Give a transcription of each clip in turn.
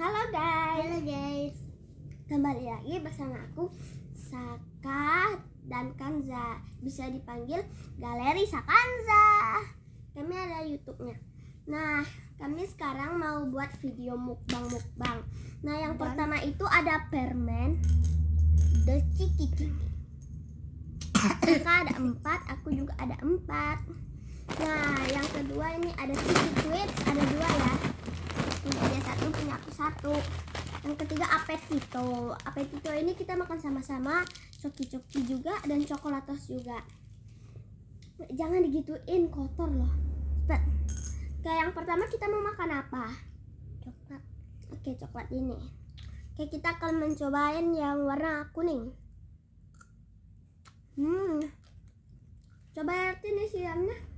Halo guys, kembali lagi bersama aku Saka dan Kanza, bisa dipanggil Galeri Sakanza. Kami ada YouTube-nya. Nah, kami sekarang mau buat video mukbang. Nah, yang pertama itu ada permen The Ciki. Saka ada 4, aku juga ada 4. Nah, yang kedua ini ada Ciki Tweets, ada 2 ya. Punya dia 1, punya aku 1. Yang ketiga Apetito ini kita makan sama-sama, coki-coki juga dan coklatos juga. Jangan digituin, kotor loh. Cepet. Kayak yang pertama kita mau makan apa? Coklat. Oke, coklat ini. Oke, kita akan mencobain yang warna kuning. Coba lihat ini siramnya.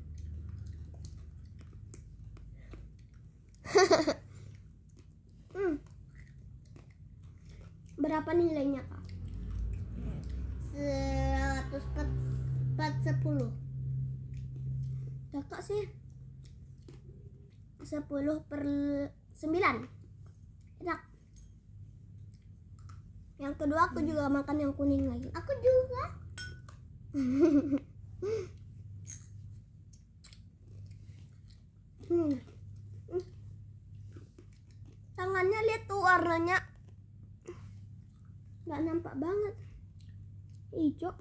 Berapa nilainya, Kak? 140. Kakak sih 10/9. Enak. Yang kedua aku juga makan yang kuning lagi. Aku juga. Tangannya lihat tuh warnanya nggak nampak banget, hijau.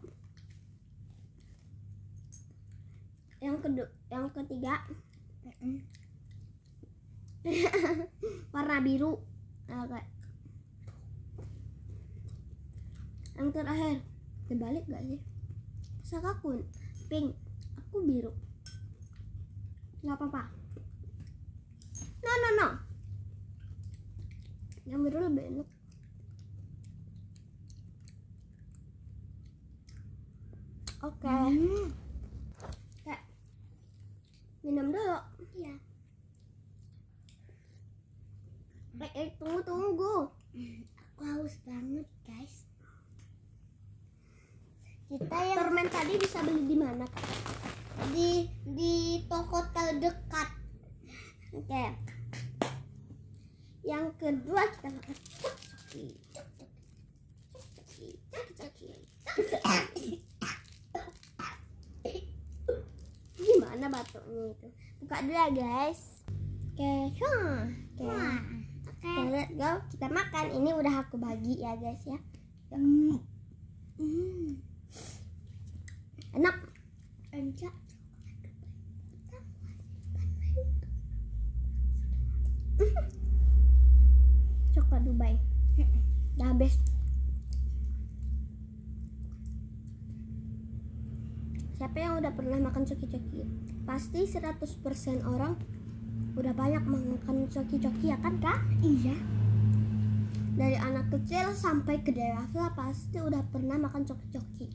Yang ketiga warna biru. Oke. Yang terakhir terbalik gak sih? Saka pink, aku biru. Nggak apa-apa. No. Yang biru lebih enak. Oke. Minum dulu. Iya. Tunggu. Aku haus banget, guys. Kita yang Permen tadi bisa beli di mana, Kak? di toko terdekat. Oke. Yang kedua kita makan coki. Gimana batuknya itu? Buka dulu ya, guys. Oke. Let's go. Kita makan. Ini udah aku bagi ya, guys ya. Enak. Coklat Dubai. Udah habis. Siapa yang udah pernah makan coki-coki? Pasti 100% orang udah banyak makan coki-coki, ya kan, Kak? Iya. Dari anak kecil sampai ke dewasa pasti udah pernah makan coki-coki.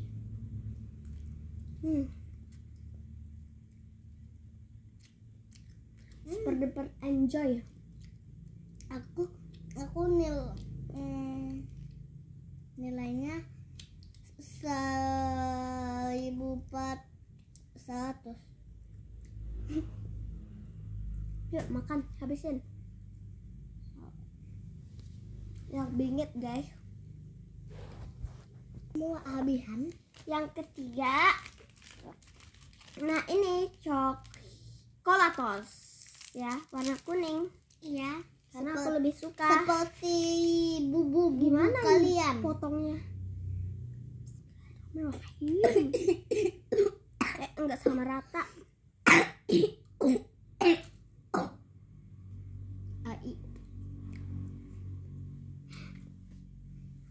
Super enjoy. Aku nilainya 1.400. Yuk makan, habisin. Yang bingit, guys. Mau habisan. Yang ketiga, nah ini coklatos ya, warna kuning. Iya. Karena aku lebih suka. Seperti bubu Gimana kalian potongnya? Enggak sama rata.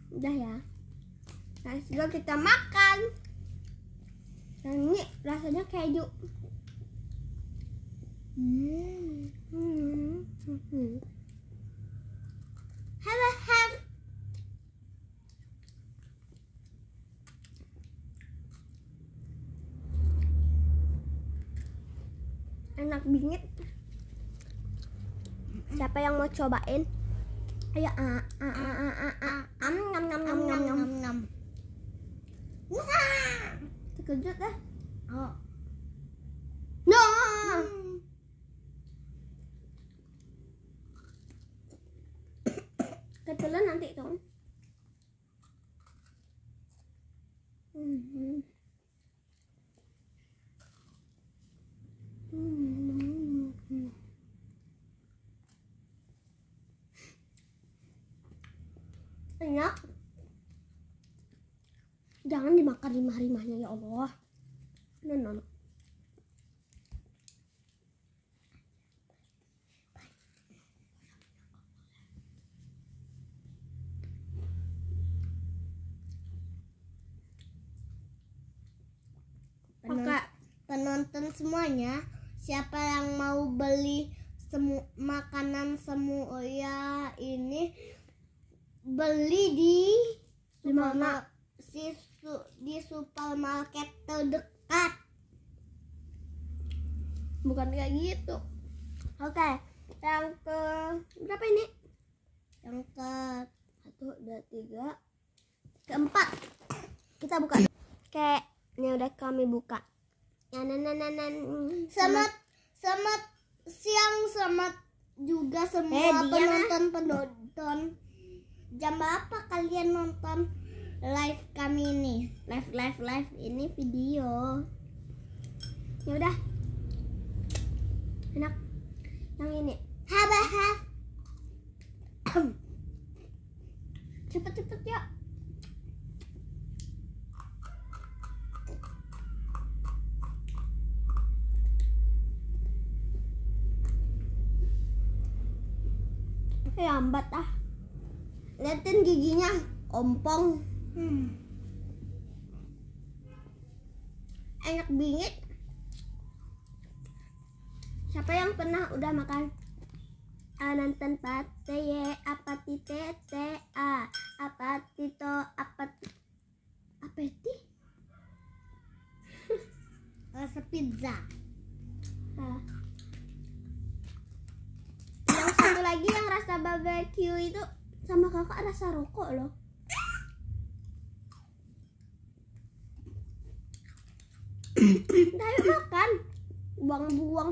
Udah ya. Nah, sekarang kita makan. Dan ini rasanya keju. Have. Enak bingit. Siapa yang mau cobain? Ayo, Ngam. Terkejut deh. Oh. No. Telan nanti dong. Enak. Jangan dimakan rimah-rimahnya ya Allah. Non. Penonton semuanya, siapa yang mau beli makanan semua ya ini beli di mana? Di supermarket terdekat. Bukan kayak gitu. Oke, yang ke berapa ini? Yang ke 1, 2, 3, keempat. Kita buka. Oke, ini udah kami buka. Selamat siang, selamat juga semua penonton. Jam berapa kalian nonton live kami ini? Live ini video. Ya udah. Enak. Yang ini. Have. Cepet ya. Lambat ah. Liatin giginya ompong. Enak bingit. Siapa yang pernah udah makan nonton pate apa tete apa tito apa ti Rasa pizza. Yang satu lagi yang rasa barbecue itu sama kakak rasa rokok loh. Ayo makan, buang-buang.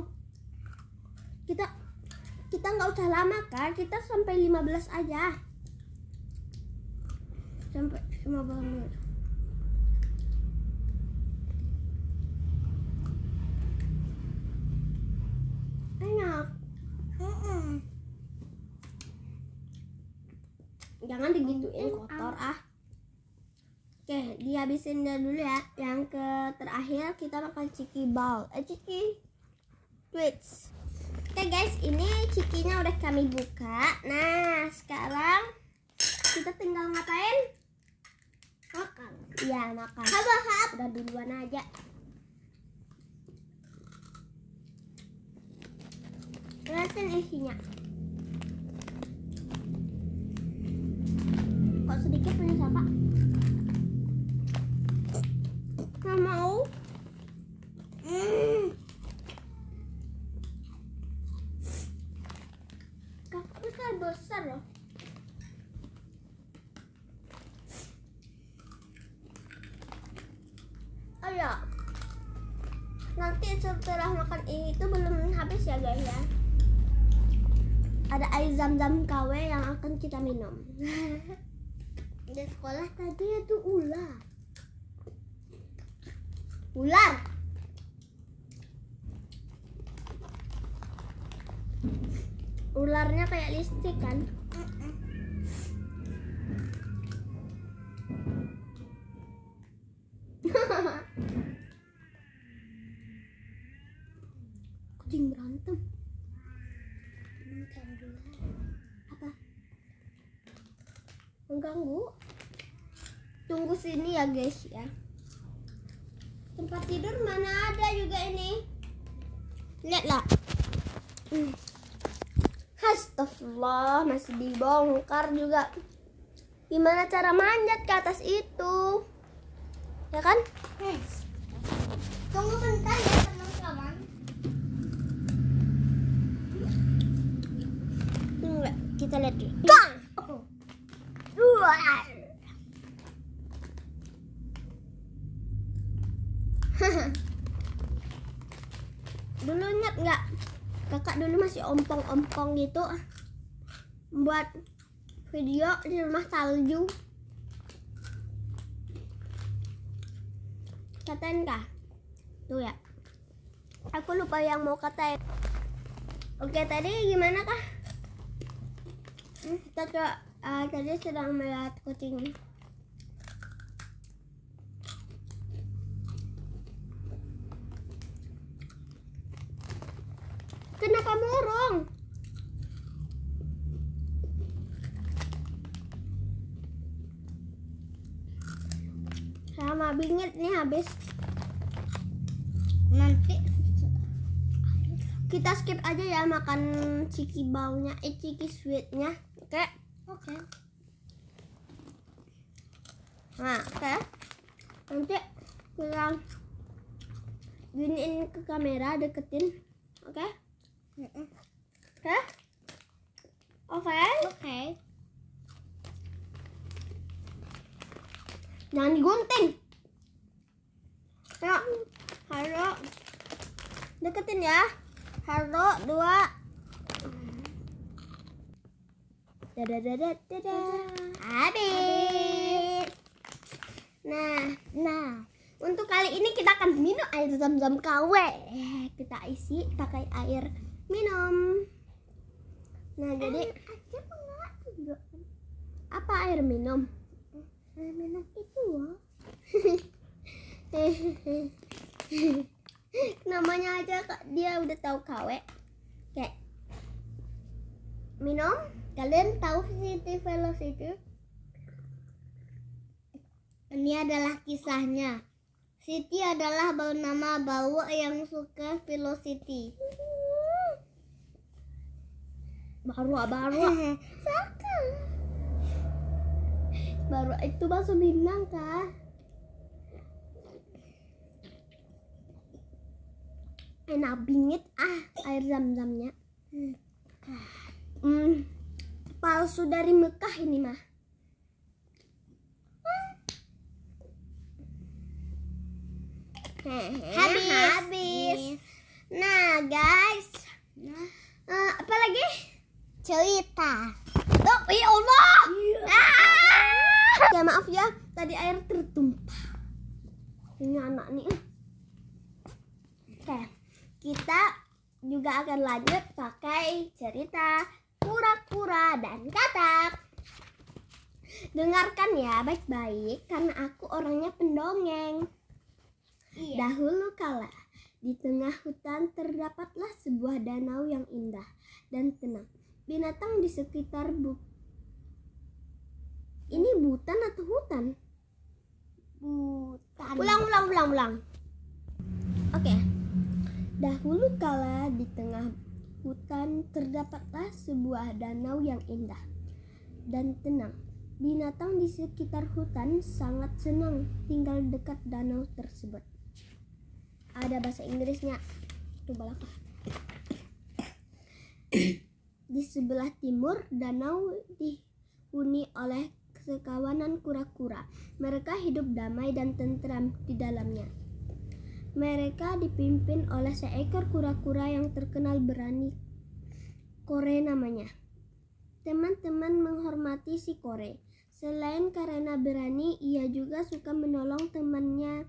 Kita nggak usah lama kan, kita sampai 15 aja. Sampai 15 menit. Enak. Jangan digituin kotor ah. Oke, dihabisin dulu ya. Yang ke terakhir kita makan Chiki Ball. Chiki Twits. Oke guys, ini cikinya udah kami buka. Nah, sekarang kita tinggal ngapain? Makan. Iya, makan. Udah duluan aja. Lihatin isinya. Kok sedikit punya siapa? Nggak mau. Kakak besar loh. Ayo. Nanti setelah makan ini tuh belum habis ya guys ya. Ada air zam-zam KW yang akan kita minum. Di sekolah tadi itu ular. Ularnya kayak listrik kan? Kucing berantem. Apa? Mengganggu? Tunggu sini ya guys ya. Tempat tidur mana ada juga ini. Lihatlah. Astagfirullah, masih dibongkar juga. Gimana cara manjat ke atas itu? Ya kan? Tunggu bentar ya teman-teman. Tunggu, kita lihat dulu. Dulu ingat nggak? Kakak dulu masih ompong-ompong gitu buat video di rumah salju. Katain kah? Tuh ya. Aku lupa yang mau katain. Oke, tadi gimana kah? Kita tadi sedang melihat kucing. Kenapa murung? Sama bingit nih habis. Nanti Kita skip aja ya makan ciki baunya, ciki sweetnya. Oke. oke. Nah, oke. Nanti kita giniin ke kamera, deketin. Oke? Oke? Oke? Oke. Jangan digunting. Ayo. Halo. Deketin ya. Halo, 2. Dadah. Habis. Nah, untuk kali ini kita akan minum air zam-zam KW. Kita isi pakai air minum. Nah, jadi apa air minum? Air minum itu loh. Namanya aja dia udah tahu KW. Kayak minum. Kalian tahu City Velocity? Ini adalah kisahnya. Siti adalah nama bau yang suka Velocity. Baru. Saka. Baru itu bakso Minang kah? Enak bingit air zam-zamnya. Palsu dari Mekah ini mah. Habis. Nah guys, apa lagi? Cerita. Oh ya Allah. Ya maaf ya, tadi air tertumpah. Ini anak nih. Oke, kita juga akan lanjut pakai cerita kura-kura dan katak. Dengarkan ya baik-baik karena aku orangnya pendongeng. Iya. Dahulu kala, di tengah hutan terdapatlah sebuah danau yang indah dan tenang. Binatang di sekitar ini hutan atau hutan? Hutan. Ulang. Oke. Dahulu kala di tengah hutan terdapatlah sebuah danau yang indah dan tenang. Binatang di sekitar hutan sangat senang tinggal dekat danau tersebut. Ada bahasa Inggrisnya. Coba lah. Di sebelah timur danau dihuni oleh sekawanan kura-kura. Mereka hidup damai dan tentram di dalamnya. Mereka dipimpin oleh seekor kura-kura yang terkenal berani. Kore namanya. Teman-teman menghormati si Kore. Selain karena berani, ia juga suka menolong temannya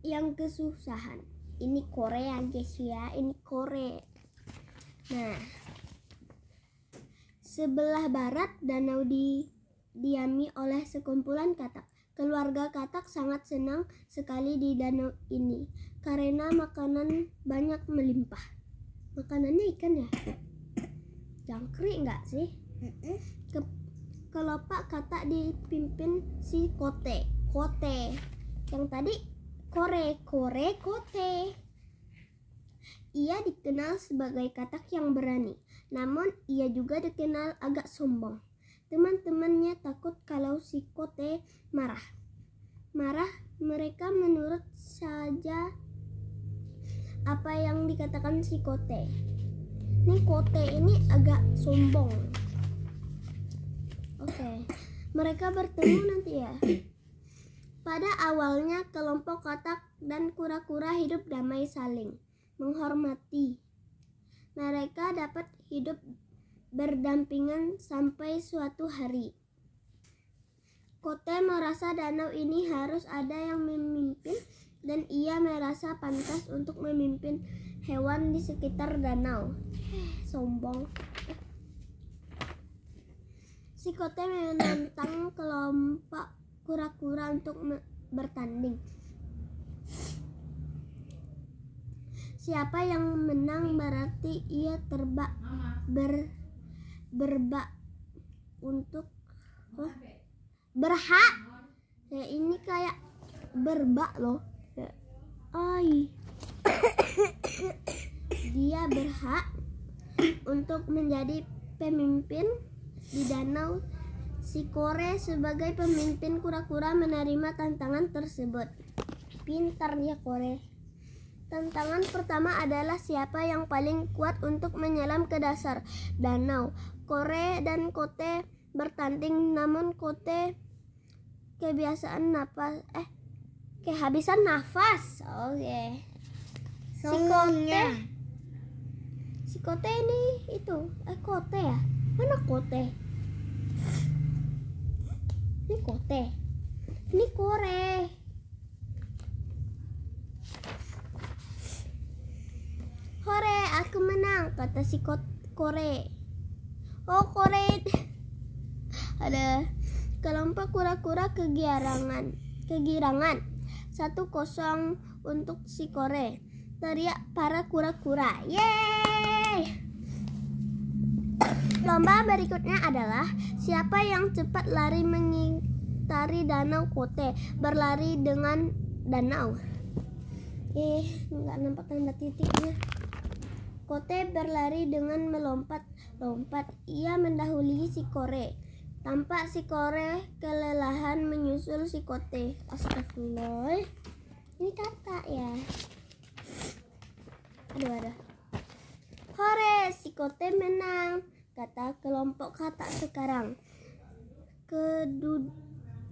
yang kesusahan. Ini Kore ya guys ya, ini Kore. Nah, sebelah barat danau didiami oleh sekumpulan katak. Keluarga katak sangat senang sekali di danau ini karena makanan banyak melimpah. Makanannya ikan ya? Jangkrik enggak sih? Kelopak katak dipimpin si Kote. Yang tadi Kore Kote. Ia dikenal sebagai katak yang berani, namun ia juga dikenal agak sombong. Teman-temannya takut kalau si Kote marah. Mereka menurut saja apa yang dikatakan si Kote. Ini Kote ini agak sombong. Oke. Mereka bertemu nanti ya. Pada awalnya kelompok katak dan kura-kura hidup damai saling menghormati. Mereka dapat hidup berdampingan sampai suatu hari. Kote merasa danau ini harus ada yang memimpin dan ia merasa pantas untuk memimpin hewan di sekitar danau. Sombong. Si Kote menantang kelompok kura-kura untuk bertanding. Siapa yang menang berarti ia berhak. Ya, ini kayak berbak loh. Dia berhak untuk menjadi pemimpin di danau. Si Kore sebagai pemimpin kura-kura menerima tantangan tersebut. Pintar dia Kore. Tantangan pertama adalah siapa yang paling kuat untuk menyelam ke dasar danau. Kore dan Kote bertanding, namun Kote kehabisan nafas. Oke. Si Kote ini itu Kote ya? Mana Kote? Ini Kote. Ini Kore. Hore, aku menang, kata si Kore. Oh, Kore. Ada kelompok kura-kura kegirangan. 1-0 untuk si Kore. Teriak para kura-kura. Yeay! Lomba berikutnya adalah siapa yang cepat lari mengitari danau. Kote berlari dengan danau. Nggak nampak tanda titiknya. Kote berlari dengan melompat-lompat. Ia mendahului si Kore. Tampak si Kore kelelahan menyusul si Kote. Astagfirullah. Ini kata ya. Aduh. Hore, si Kote menang, kata kelompok kata sekarang.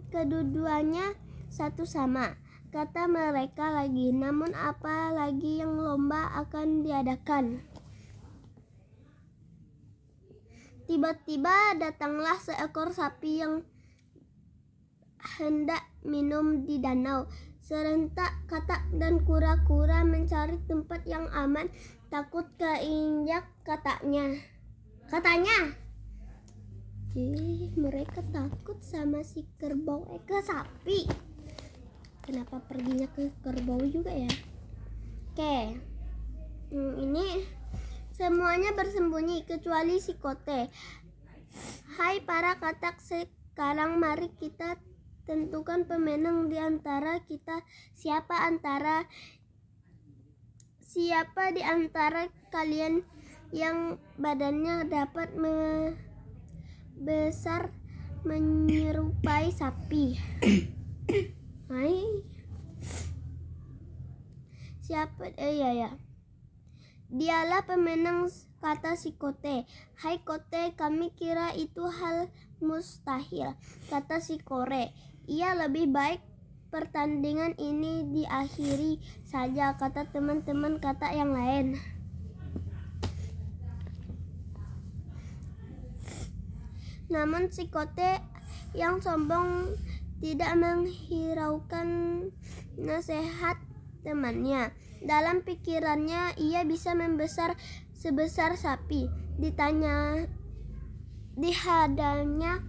Kedudukannya satu sama, kata mereka lagi. Namun apa lagi yang lomba akan diadakan? Tiba-tiba datanglah seekor sapi yang hendak minum di danau. Serentak katak dan kura-kura mencari tempat yang aman, takut keinjak katanya. Mereka takut sama si kerbau ke sapi. Kenapa perginya ke kerbau juga ya? Oke. Ini semuanya bersembunyi kecuali si Kote. Hai para katak, sekarang mari kita tentukan pemenang di antara kita. Siapa di antara kalian yang badannya dapat besar menyerupai sapi? Hai. Siapa? Ya. Dialah pemenang, kata si Kote. Hai Kote, kami kira itu hal mustahil, kata si Kore. Ia lebih baik pertandingan ini diakhiri saja, kata teman-teman kata yang lain. Namun si Kote yang sombong tidak menghiraukan nasihat temannya. Dalam pikirannya ia bisa membesar sebesar sapi. Dihadangnya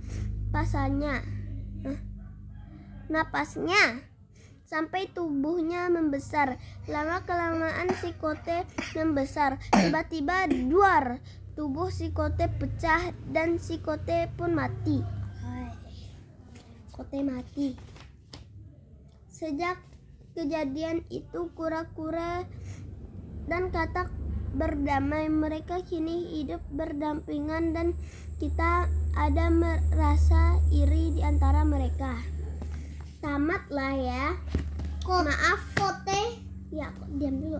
napasnya sampai tubuhnya membesar. Lama-kelamaan si Kote membesar. Tiba-tiba duar, tubuh si Kote pecah dan si Kote pun mati. Kote mati. Sejak kejadian itu kura-kura dan katak berdamai. Mereka kini hidup berdampingan dan kita ada merasa iri di antara mereka. Tamatlah ya. Maaf Kote. Ya, diam dulu.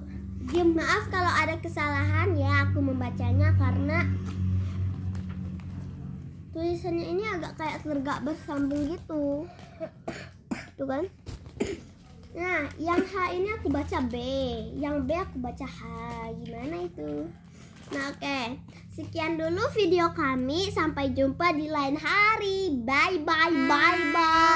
Maaf kalau ada kesalahan ya, aku membacanya karena tulisannya ini agak kayak tegak bersambung gitu. Tuh kan? Nah, yang H ini aku baca B, yang B aku baca H. Gimana itu? Nah, oke. Sekian dulu video kami. Sampai jumpa di lain hari. Bye bye bye bye.